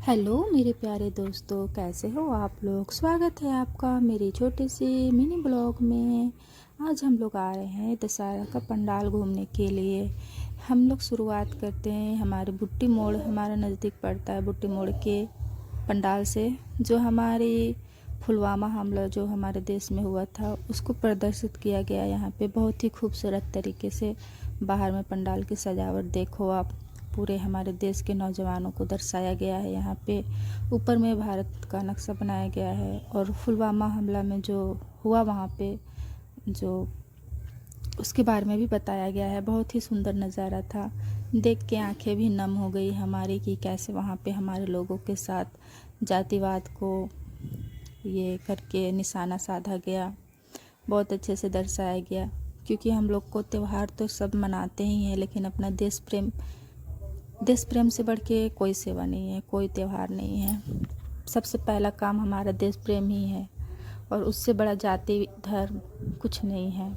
Hello मेरे प्यारे दोस्तों, कैसे हो आप लोग। स्वागत है आपका मेरी छोटी सी मिनी ब्लॉग में। आज हम लोग आ रहे हैं दशहरा का पंडाल घूमने के लिए। हम लोग शुरुआत करते हैं हमारे बुट्टी मोड़, हमारा नज़दीक पड़ता है बुट्टी मोड़ के पंडाल से। जो हमारी पुलवामा हमला जो हमारे देश में हुआ था उसको प्रदर्शित किया गया यहाँ पे बहुत ही खूबसूरत तरीके से। बाहर में पंडाल की सजावट देखो आप, पूरे हमारे देश के नौजवानों को दर्शाया गया है यहाँ पे। ऊपर में भारत का नक्शा बनाया गया है और पुलवामा हमला में जो हुआ वहाँ पे जो उसके बारे में भी बताया गया है। बहुत ही सुंदर नज़ारा था, देख के आंखें भी नम हो गई हमारी कि कैसे वहाँ पे हमारे लोगों के साथ जातिवाद को ये करके निशाना साधा गया। बहुत अच्छे से दर्शाया गया, क्योंकि हम लोग को त्यौहार तो सब मनाते ही हैं, लेकिन अपना देश प्रेम से बढ़ के कोई सेवा नहीं है, कोई त्यौहार नहीं है। सबसे पहला काम हमारा देश प्रेम ही है और उससे बड़ा जाति धर्म कुछ नहीं है।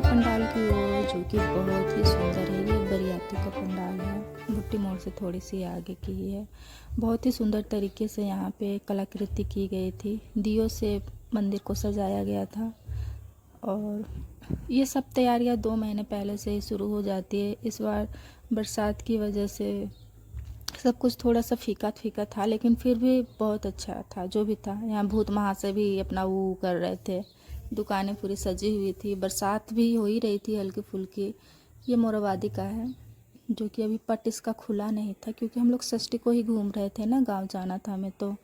पंडाल की ओर जो कि बहुत ही सुंदर है। ये बरियातू का पंडाल है, बुट्टी मोड़ से थोड़ी सी आगे की ही है। बहुत ही सुंदर तरीके से यहाँ पे कलाकृति की गई थी, दियों से मंदिर को सजाया गया था। और ये सब तैयारियाँ 2 महीने पहले से ही शुरू हो जाती है। इस बार बरसात की वजह से सब कुछ थोड़ा सा फीका फीका था, लेकिन फिर भी बहुत अच्छा था जो भी था। यहाँ भूत महाशय भी अपना वो कर रहे थे, दुकानें पूरी सजी हुई थी, बरसात भी हो ही रही थी हल्की फुल्की। ये मोराबादी का है, जो कि अभी पट इसका खुला नहीं था, क्योंकि हम लोग षष्ठी को ही घूम रहे थे ना, गांव जाना था हमें, तो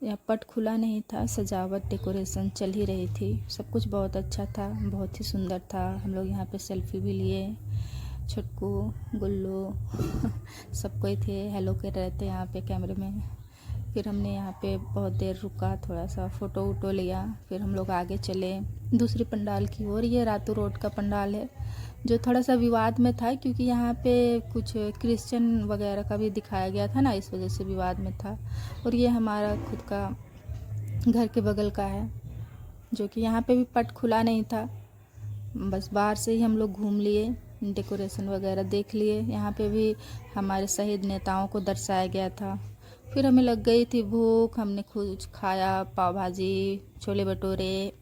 यहाँ पट खुला नहीं था। सजावट डेकोरेशन चल ही रही थी, सब कुछ बहुत अच्छा था, बहुत ही सुंदर था। हम लोग यहाँ पे सेल्फी भी लिए, छुटकू गुल्लू सब कोई थे, हेलो कर रहे थे यहाँ पे कैमरे में। फिर हमने यहाँ पे बहुत देर रुका, थोड़ा सा फ़ोटो वोटो लिया, फिर हम लोग आगे चले दूसरी पंडाल की ओर। ये रातू रोड का पंडाल है, जो थोड़ा सा विवाद में था, क्योंकि यहाँ पे कुछ क्रिश्चियन वगैरह का भी दिखाया गया था ना, इस वजह से विवाद में था। और ये हमारा खुद का घर के बगल का है, जो कि यहाँ पे भी पट खुला नहीं था, बस बाहर से ही हम लोग घूम लिए, डेकोरेशन वगैरह देख लिए। यहाँ पे भी हमारे शहीद नेताओं को दर्शाया गया था। फिर हमें लग गई थी भूख, हमने कुछ खाया, पाव भाजी, छोले भटूरे,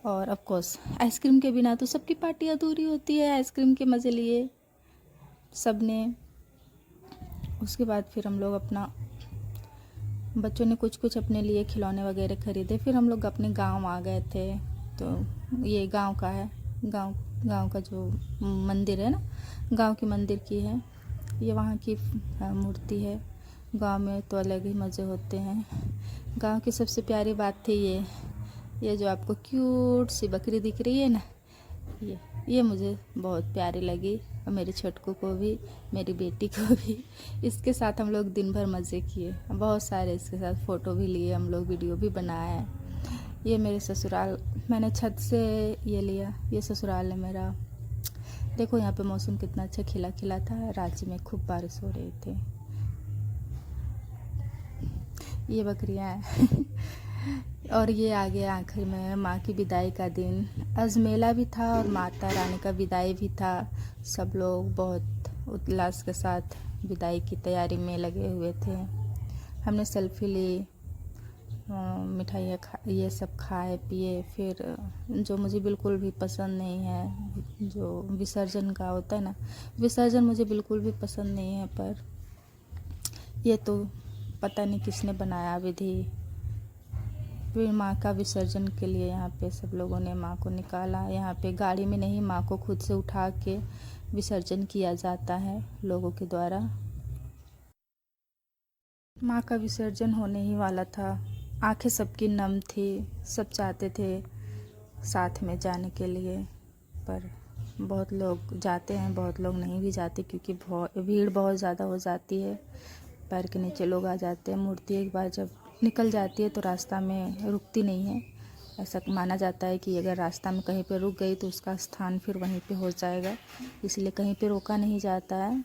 और ऑफ कोर्स आइसक्रीम के बिना तो सबकी पार्टी अधूरी होती है। आइसक्रीम के मज़े लिए सब ने। उसके बाद फिर हम लोग अपना, बच्चों ने कुछ कुछ अपने लिए खिलौने वगैरह खरीदे। फिर हम लोग अपने गांव आ गए थे, तो ये गांव का है, गांव का जो मंदिर है ना, गांव की मंदिर की है ये, वहाँ की मूर्ति है। गांव में तो अलग ही मज़े होते हैं। गांव की सबसे प्यारी बात थी ये जो आपको क्यूट सी बकरी दिख रही है ना, ये मुझे बहुत प्यारी लगी, और मेरे छोटकू को भी, मेरी बेटी को भी। इसके साथ हम लोग दिन भर मज़े किए, बहुत सारे इसके साथ फ़ोटो भी लिए हम लोग, वीडियो भी बनाया। ये मेरे ससुराल, मैंने छत से ये लिया, ये ससुराल है मेरा। देखो यहाँ पे मौसम कितना अच्छा खिला खिला था, रांची में खूब बारिश हो रही थी। ये बकरियाँ हैं और ये आ गया आखिर में माँ की विदाई का दिन। आज मेला भी था और माता रानी का विदाई भी था। सब लोग बहुत उल्लास के साथ विदाई की तैयारी में लगे हुए थे। हमने सेल्फी ली, मिठाइयाँ ये सब खाए पिए। फिर जो मुझे बिल्कुल भी पसंद नहीं है, जो विसर्जन का होता है ना, विसर्जन मुझे बिल्कुल भी पसंद नहीं है, पर ये तो पता नहीं किसने बनाया विधि। फिर माँ का विसर्जन के लिए यहाँ पे सब लोगों ने माँ को निकाला। यहाँ पे गाड़ी में नहीं, माँ को खुद से उठा के विसर्जन किया जाता है लोगों के द्वारा। माँ का विसर्जन होने ही वाला था, आंखें सबकी नम थी, सब चाहते थे साथ में जाने के लिए, पर बहुत लोग जाते हैं, बहुत लोग नहीं भी जाते, क्योंकि भीड़ बहुत ज़्यादा हो जाती है। पैर के नीचे लोग आ जाते हैं। मूर्ति एक बार जब निकल जाती है तो रास्ता में रुकती नहीं है। ऐसा माना जाता है कि अगर रास्ता में कहीं पे रुक गई तो उसका स्थान फिर वहीं पे हो जाएगा, इसलिए कहीं पे रोका नहीं जाता है।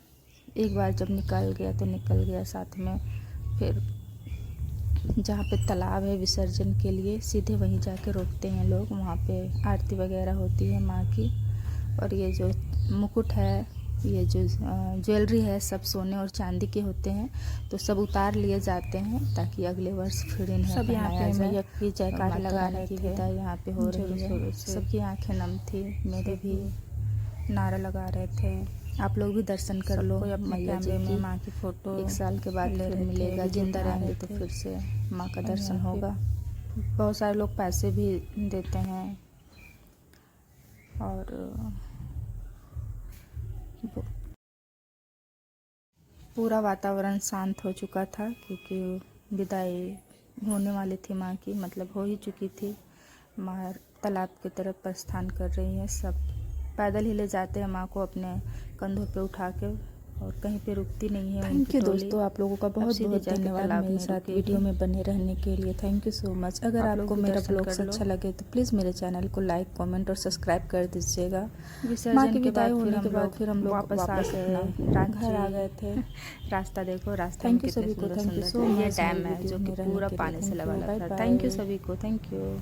एक बार जब निकल गया तो निकल गया साथ में। फिर जहाँ पे तालाब है विसर्जन के लिए, सीधे वहीं जाके रोकते हैं लोग। वहाँ पे आरती वगैरह होती है माँ की। और ये जो मुकुट है, ये जो ज्वेलरी है, सब सोने और चांदी के होते हैं, तो सब उतार लिए जाते हैं ताकि अगले वर्ष फिर इन्हें सब यहाँ पे मैया की जयकार लगा रहे थे। विदाई यहाँ पे हो रही है, सबकी आंखें नम थी, मेरे भी नारा लगा रहे थे। आप लोग भी दर्शन कर लो मैया जी की। माँ की फ़ोटो 1 साल के बाद फिर मिलेगा, जिंदा रहेंगे तो फिर से माँ का दर्शन होगा। बहुत सारे लोग पैसे भी देते हैं। और पूरा वातावरण शांत हो चुका था, क्योंकि विदाई होने वाली थी माँ की, मतलब हो ही चुकी थी। माँ तालाब की तरफ प्रस्थान कर रही है। सब पैदल ही ले जाते हैं माँ को अपने कंधों पे उठा के, और कहीं पे रुकती नहीं है। थैंक यू दोस्तों, आप लोगों का बहुत बहुत धन्यवाद मेरे साथ वीडियो में बने रहने के लिए। Thank you so much. अगर आपको मेरा ब्लॉग्स अच्छा लगे तो प्लीज़ मेरे चैनल को लाइक, कमेंट और सब्सक्राइब कर दीजिएगा। माँ की विदाई होने के बाद फिर हम लोग वापस आ गए, घर आ गए थे। रास्ता देखो, रास्ता थैंक यू सभी को, थैंक यू सो मच। ये डैम है जो कि पूरा पानी से लगा था। थैंक यू सभी को, थैंक यू।